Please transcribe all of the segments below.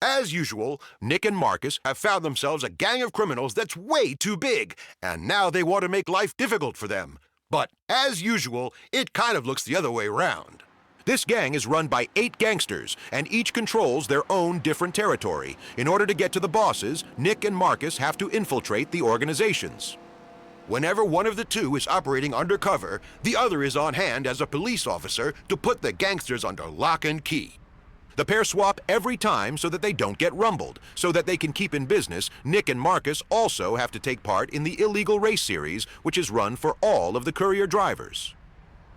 As usual, Nick and Marcus have found themselves a gang of criminals that's way too big, and now they want to make life difficult for them. But, as usual, it kind of looks the other way around. This gang is run by 8 gangsters, and each controls their own different territory. In order to get to the bosses, Nick and Marcus have to infiltrate the organizations. Whenever one of the two is operating undercover, the other is on hand as a police officer to put the gangsters under lock and key. The pair swap every time so that they don't get rumbled. So that they can keep in business, Nick and Marcus also have to take part in the illegal race series, which is run for all of the courier drivers.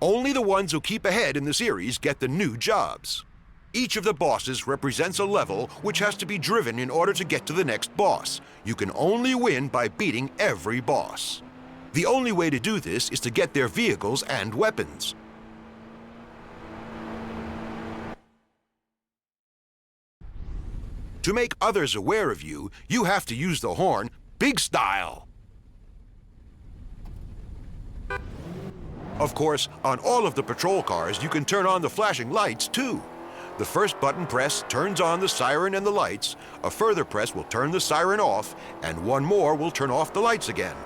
Only the ones who keep ahead in the series get the new jobs. Each of the bosses represents a level which has to be driven in order to get to the next boss. You can only win by beating every boss. The only way to do this is to get their vehicles and weapons. To make others aware of you, you have to use the horn big style. Of course, on all of the patrol cars, you can turn on the flashing lights, too. The first button press turns on the siren and the lights, a further press will turn the siren off, and one more will turn off the lights again.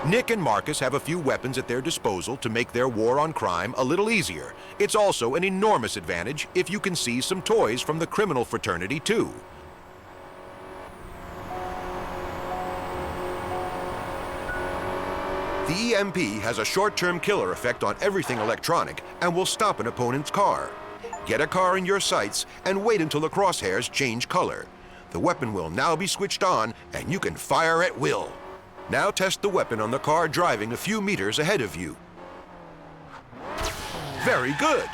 Nick and Marcus have a few weapons at their disposal to make their war on crime a little easier. It's also an enormous advantage if you can see some toys from the criminal fraternity, too. The EMP has a short-term killer effect on everything electronic and will stop an opponent's car. Get a car in your sights and wait until the crosshairs change color. The weapon will now be switched on and you can fire at will. Now test the weapon on the car driving a few meters ahead of you. Very good!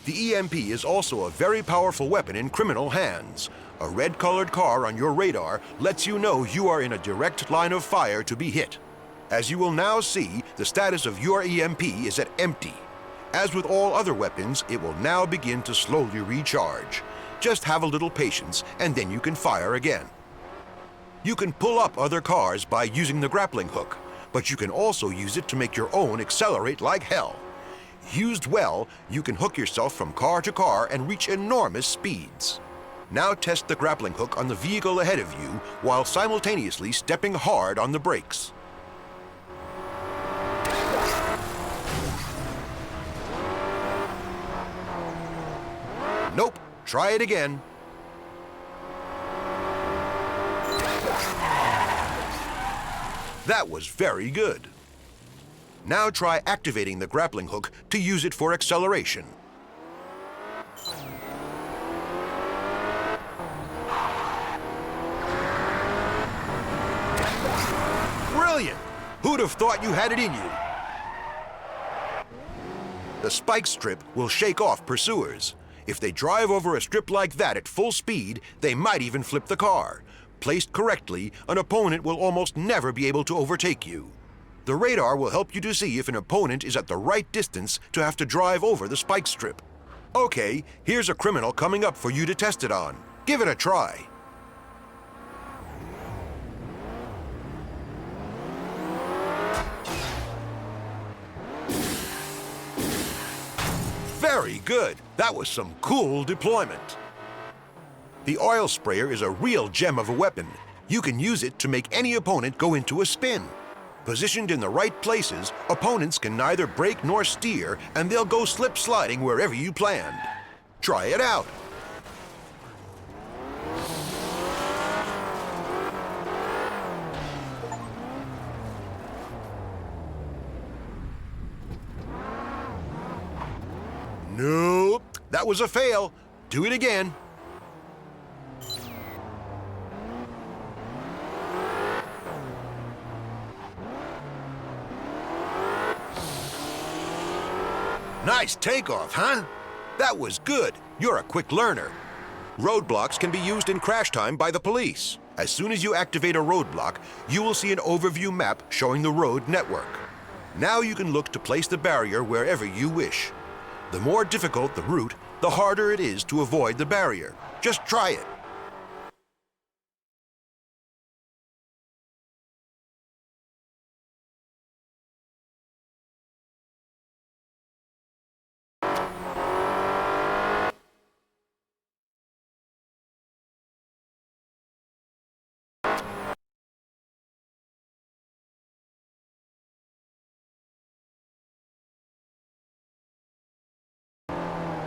The EMP is also a very powerful weapon in criminal hands. A red-colored car on your radar lets you know you are in a direct line of fire to be hit. As you will now see, the status of your EMP is at empty. As with all other weapons, it will now begin to slowly recharge. Just have a little patience, and then you can fire again. You can pull up other cars by using the grappling hook, but you can also use it to make your own accelerate like hell. Used well, you can hook yourself from car to car and reach enormous speeds. Now test the grappling hook on the vehicle ahead of you while simultaneously stepping hard on the brakes. Nope, try it again. That was very good. Now try activating the grappling hook to use it for acceleration. Brilliant! Who'd have thought you had it in you? The spike strip will shake off pursuers. If they drive over a strip like that at full speed, they might even flip the car. Placed correctly, an opponent will almost never be able to overtake you. The radar will help you to see if an opponent is at the right distance to have to drive over the spike strip. Okay, here's a criminal coming up for you to test it on. Give it a try. Very good. That was some cool deployment. The oil sprayer is a real gem of a weapon. You can use it to make any opponent go into a spin. Positioned in the right places, opponents can neither brake nor steer, and they'll go slip-sliding wherever you planned. Try it out. Nope, that was a fail. Do it again. Nice takeoff, huh? That was good. You're a quick learner. Roadblocks can be used in crash time by the police. As soon as you activate a roadblock, you will see an overview map showing the road network. Now you can look to place the barrier wherever you wish. The more difficult the route, the harder it is to avoid the barrier. Just try it.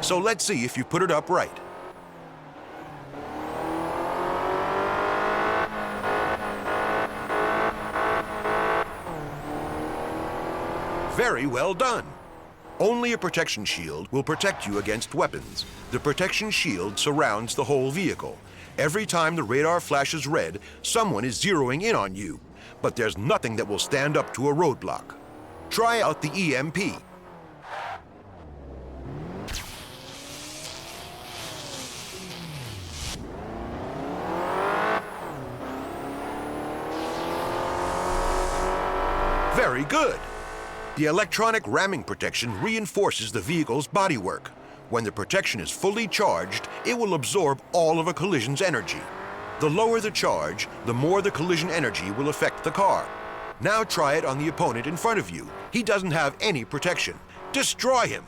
So let's see if you put it up right. Very well done. Only a protection shield will protect you against weapons. The protection shield surrounds the whole vehicle. Every time the radar flashes red, someone is zeroing in on you. But there's nothing that will stand up to a roadblock. Try out the EMP. Very good. The electronic ramming protection reinforces the vehicle's bodywork. When the protection is fully charged, it will absorb all of a collision's energy. The lower the charge, the more the collision energy will affect the car. Now try it on the opponent in front of you. He doesn't have any protection. Destroy him.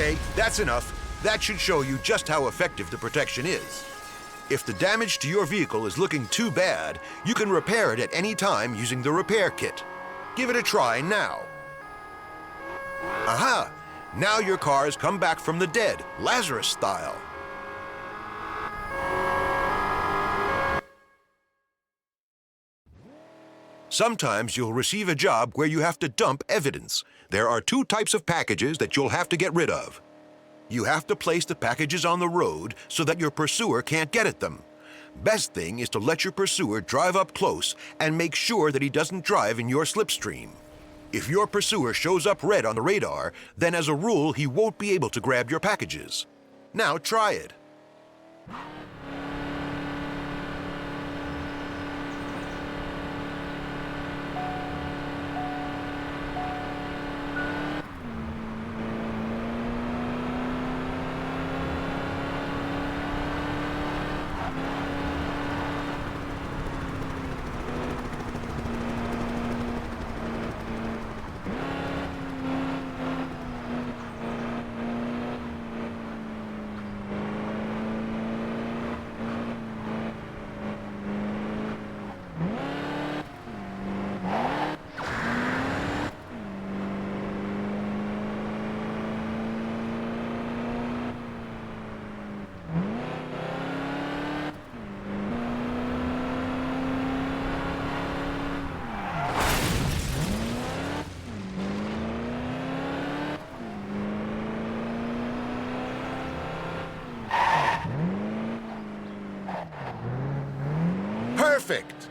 Okay, that's enough. That should show you just how effective the protection is. If the damage to your vehicle is looking too bad, you can repair it at any time using the repair kit. Give it a try now. Aha! Now your car has come back from the dead, Lazarus style. Sometimes you'll receive a job where you have to dump evidence. There are two types of packages that you'll have to get rid of. You have to place the packages on the road so that your pursuer can't get at them. Best thing is to let your pursuer drive up close and make sure that he doesn't drive in your slipstream. If your pursuer shows up red on the radar, then as a rule he won't be able to grab your packages. Now try it. Perfect!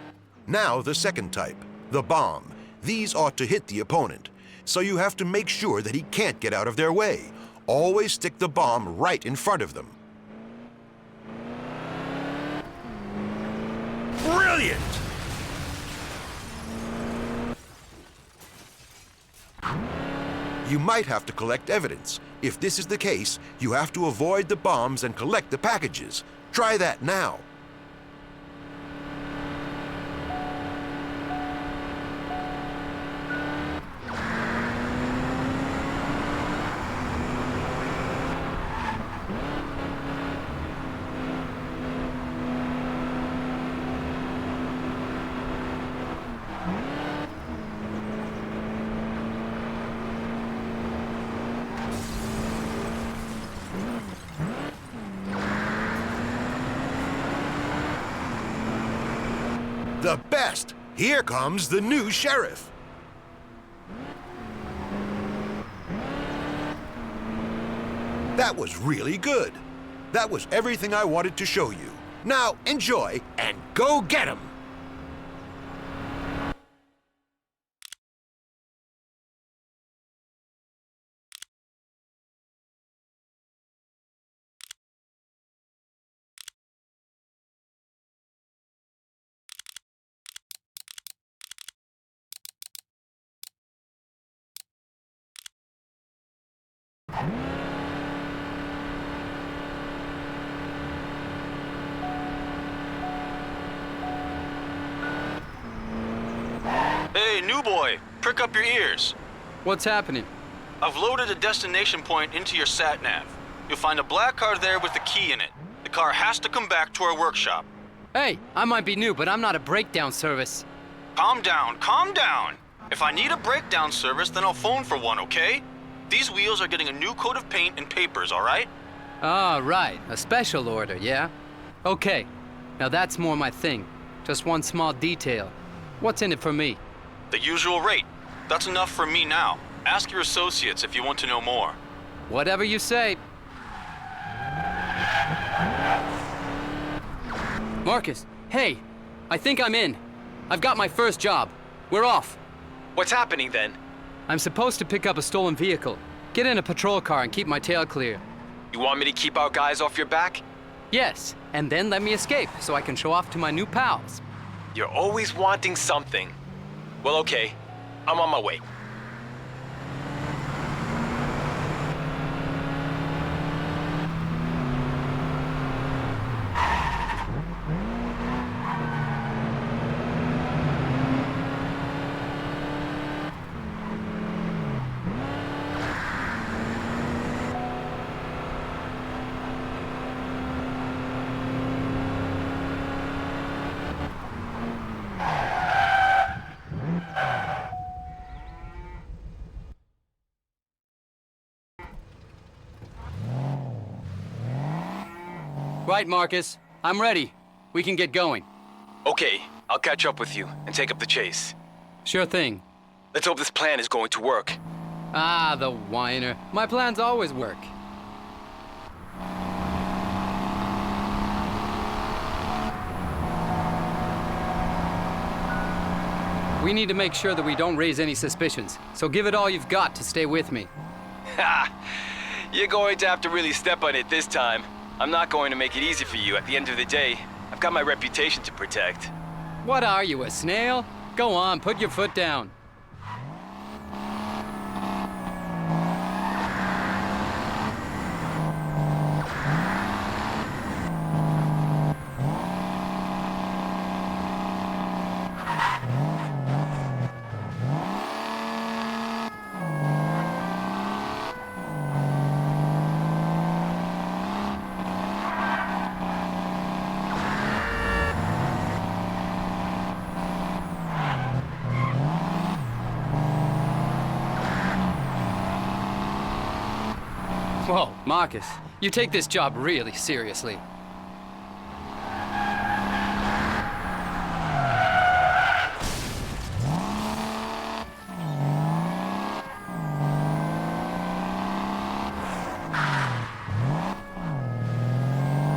Now the second type, the bomb. These ought to hit the opponent, so you have to make sure that he can't get out of their way. Always stick the bomb right in front of them. Brilliant! You might have to collect evidence. If this is the case, you have to avoid the bombs and collect the packages. Try that now. The best! Here comes the new sheriff. That was really good. That was everything I wanted to show you. Now enjoy and go get 'em! Hey, new boy, prick up your ears. What's happening? I've loaded a destination point into your sat-nav. You'll find a black car there with the key in it. The car has to come back to our workshop. Hey, I might be new, but I'm not a breakdown service. Calm down, calm down. If I need a breakdown service, then I'll phone for one, okay? These wheels are getting a new coat of paint and papers, all right? Ah, right. A special order, yeah? Okay. Now that's more my thing. Just one small detail. What's in it for me? The usual rate. That's enough for me now. Ask your associates if you want to know more. Whatever you say. Marcus, hey. I think I'm in. I've got my first job. We're off. What's happening then? I'm supposed to pick up a stolen vehicle. Get in a patrol car and keep my tail clear. You want me to keep our guys off your back? Yes, and then let me escape so I can show off to my new pals. You're always wanting something. Well, okay. I'm on my way. Right, Marcus. I'm ready. We can get going. Okay, I'll catch up with you and take up the chase. Sure thing. Let's hope this plan is going to work. Ah, the whiner. My plans always work. We need to make sure that we don't raise any suspicions, so give it all you've got to stay with me. Ha! You're going to have to really step on it this time. I'm not going to make it easy for you. At the end of the day, I've got my reputation to protect. What are you, a snail? Go on, put your foot down. Whoa, Marcus, you take this job really seriously.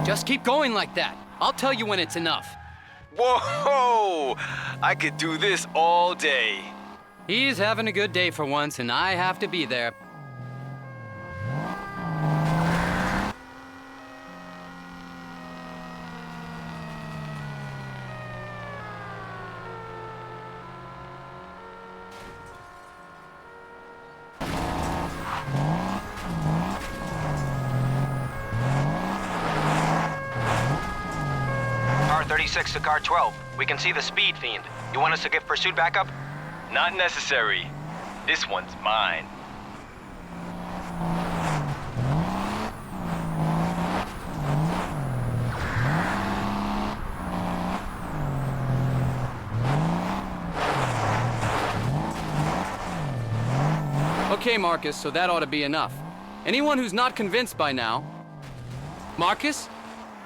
Just keep going like that. I'll tell you when it's enough. Whoa! I could do this all day. He's having a good day for once, and I have to be there. 36 to car 12. We can see the speed fiend. You want us to give pursuit backup? Not necessary. This one's mine. Okay, Marcus, so that ought to be enough. Anyone who's not convinced by now... Marcus?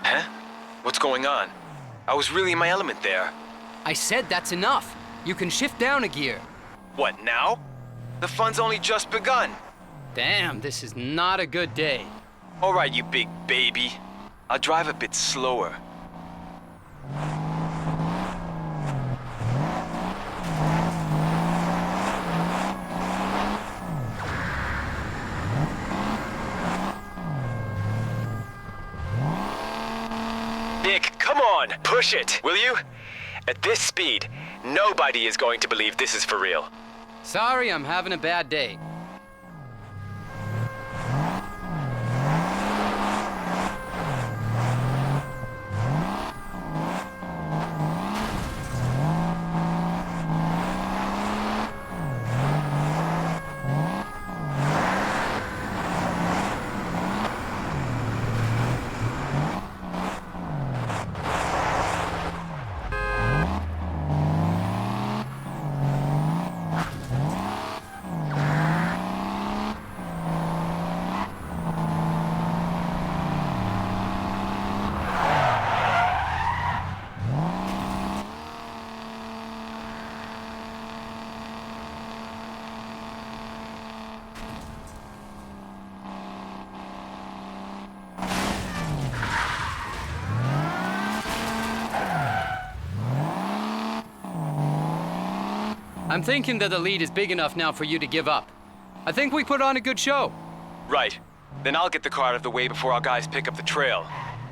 Huh? What's going on? I was really in my element there. I said that's enough. You can shift down a gear. What, now? The fun's only just begun. Damn, this is not a good day. All right, you big baby. I'll drive a bit slower. Nick, come on, push it, will you? At this speed, nobody is going to believe this is for real. Sorry, I'm having a bad day. I'm thinking that the lead is big enough now for you to give up. I think we put on a good show. Right. Then I'll get the car out of the way before our guys pick up the trail.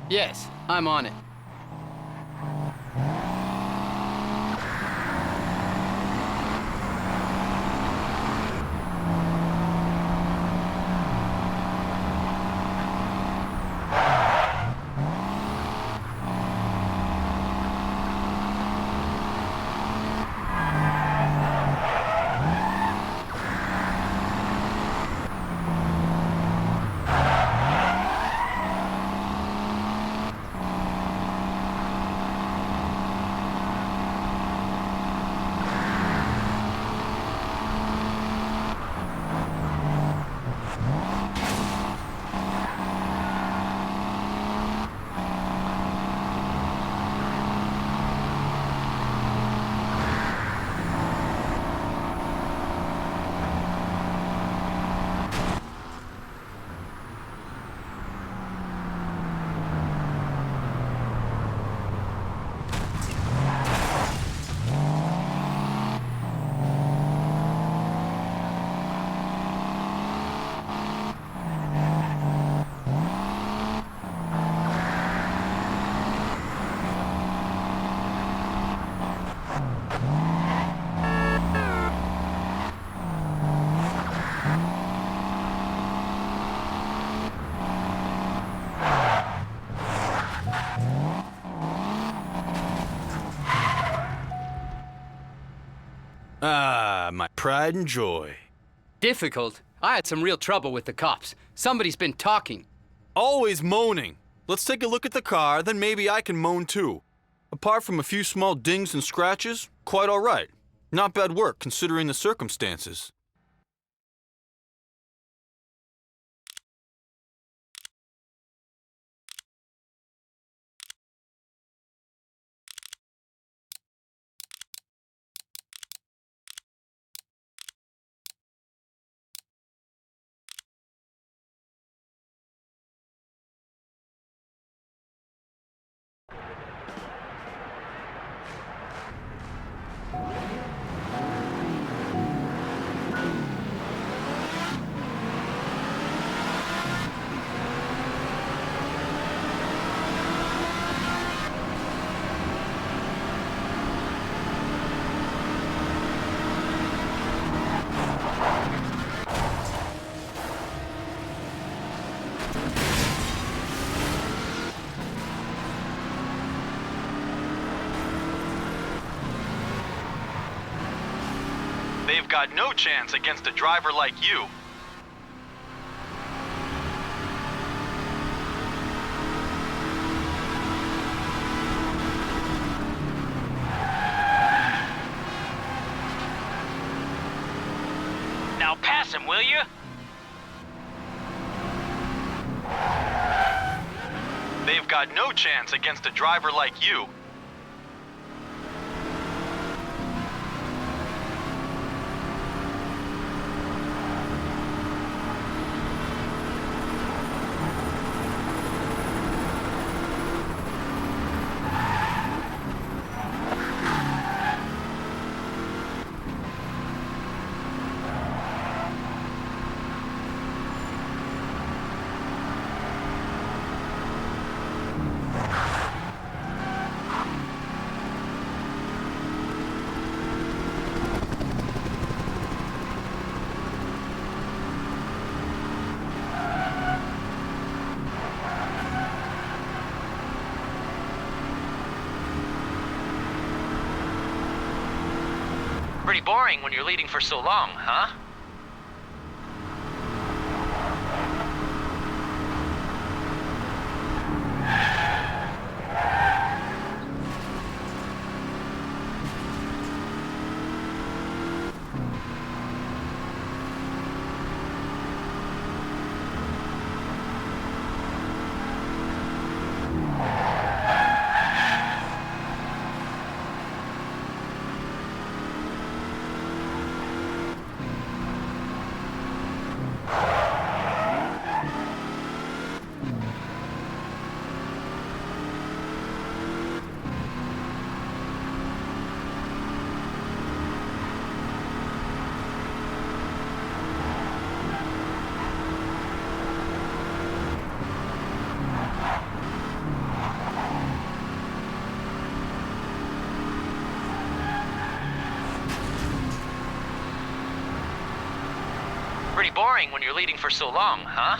Yes, I'm on it. Ah, my pride and joy. Difficult? I had some real trouble with the cops. Somebody's been talking. Always moaning. Let's take a look at the car, then maybe I can moan too. Apart from a few small dings and scratches, quite all right. Not bad work considering the circumstances. got no chance against a driver like you. Now pass him, will you? They've got no chance against a driver like you. Pretty boring when you're leading for so long, huh? Pretty boring when you're leading for so long, huh?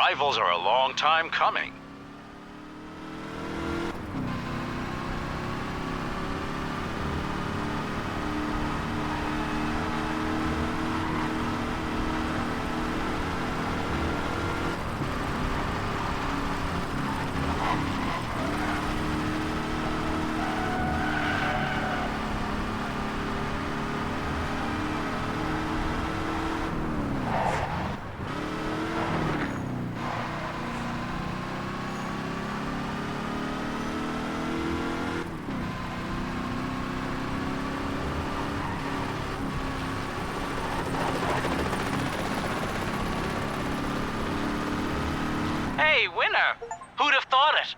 Rivals are a long time coming. Hey, winner! Who'd have thought it?